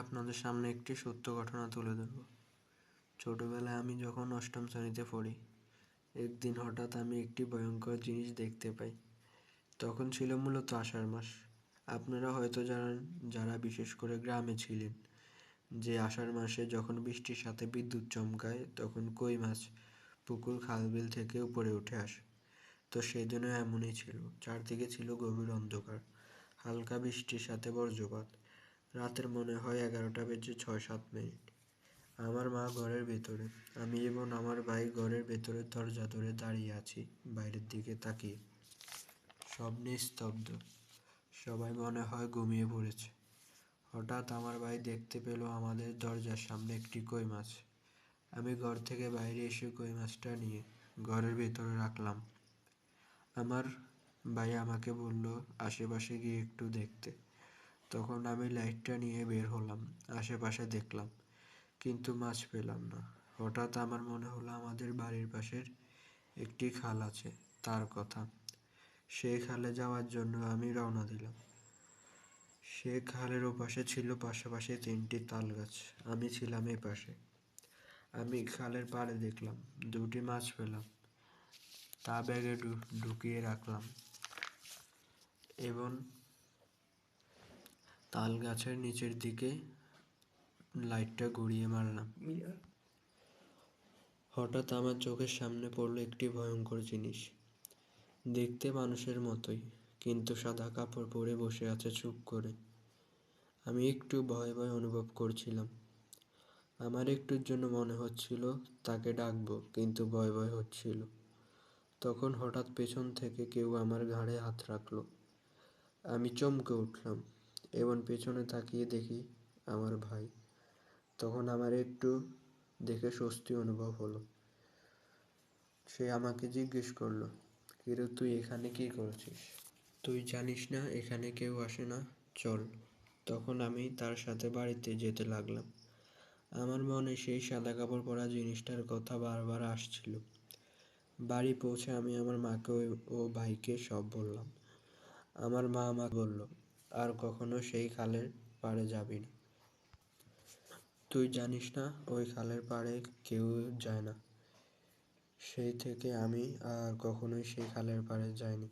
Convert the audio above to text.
আপনাদের সামনে একটি সত্য ঘটনা তুলে ধরব। ছোটবেলায় আমি যখন অষ্টম শ্রেণীতে পড়ি, একদিন হঠাৎ আমি একটি ভয়ঙ্কর জিনিস দেখতে পাই। তখন ছিল মূলত আষাঢ় মাস। আপনারা হয়তো জানেন, যারা বিশেষ করে গ্রামে ছিলেন, যে আষাঢ় মাসে যখন বৃষ্টির সাথে বিদ্যুৎ চমকায় তখন কই মাছ পুকুর খালবিল থেকে উপরে উঠে আসে। তো সেদিনও এমনই ছিল। চারদিকে ছিল গভীর অন্ধকার, হালকা বৃষ্টির সাথে বজ্রপাত। রাতের মনে হয় 11টা বেজে 6-7 মিনিট। আমার মা ঘরের ভেতরে, আমি এবং আমার ভাই ঘরের ভেতরের দরজা ধরে দাঁড়িয়ে আছি, বাইরের দিকে তাকিয়ে। সব নিস্তব্ধ, সবাই মনে হয় ঘুমিয়ে পড়েছে। হঠাৎ আমার ভাই দেখতে পেল আমাদের দরজার সামনে একটি কই মাছ। আমি ঘর থেকে বাইরে এসে কই মাছটা নিয়ে ঘরের ভেতরে রাখলাম। আমার ভাই আমাকে বলল আশেপাশে গিয়ে একটু দেখতে। তখন আমি লাইটটা নিয়ে বের হলাম, আশেপাশে দেখলাম, কিন্তু মাছ পেলাম না। হঠাৎ আমার মনে হলো আমাদের বাড়ির পাশের একটি খাল আছে, তার কথা। সেই খালে যাওয়ার জন্য আমি রওনা দিলাম। সে খালের ওপাশে ছিল পাশাপাশি 3টি তাল গাছ, আমি ছিলাম এই পাশে। আমি খালের পাড়ে দেখলাম 2টি মাছ পেলাম, তা ব্যাগে ঢুকিয়ে রাখলাম এবং তাল গাছের নিচের দিকে লাইটটা ঘুরিয়ে মারলাম। হঠাৎ আমার চোখের সামনে পড়লো একটি ভয়ঙ্কর জিনিস। দেখতে মানুষের মতোই, কিন্তু সাদা কাপড় পরে বসে আছে চুপ করে। আমি একটু ভয় ভয় অনুভব করছিলাম। আমার একটুর জন্য মনে হচ্ছিল তাকে ডাকবো, কিন্তু ভয় ভয় হচ্ছিল। তখন হঠাৎ পেছন থেকে কেউ আমার ঘাড়ে হাত রাখলো। আমি চমকে উঠলাম এবং পেছনে তাকিয়ে দেখি আমার ভাই। তখন আমার একটু দেখে স্বস্তি অনুভব হলো। সে আমাকে জিজ্ঞেস করলো, কিরে তুই এখানে কি করছিস? তুই জানিস না এখানে কেউ আসে না? চল। তখন আমি তার সাথে বাড়িতে যেতে লাগলাম। আমার মনে সেই সাদা কাপড় পরা জিনিসটার কথা বারবার আসছিল। বাড়ি পৌঁছে আমি আমার মাকে ও ভাইকে সব বললাম। আমার মা আমাকে বলল, আর কখনো সেই খালের পাড়ে যাবি না। তুই জানিস না ওই খালের পাড়ে কেউ যায় না। সেই থেকে আমি আর কখনোই সেই খালের পাড়ে যাইনি।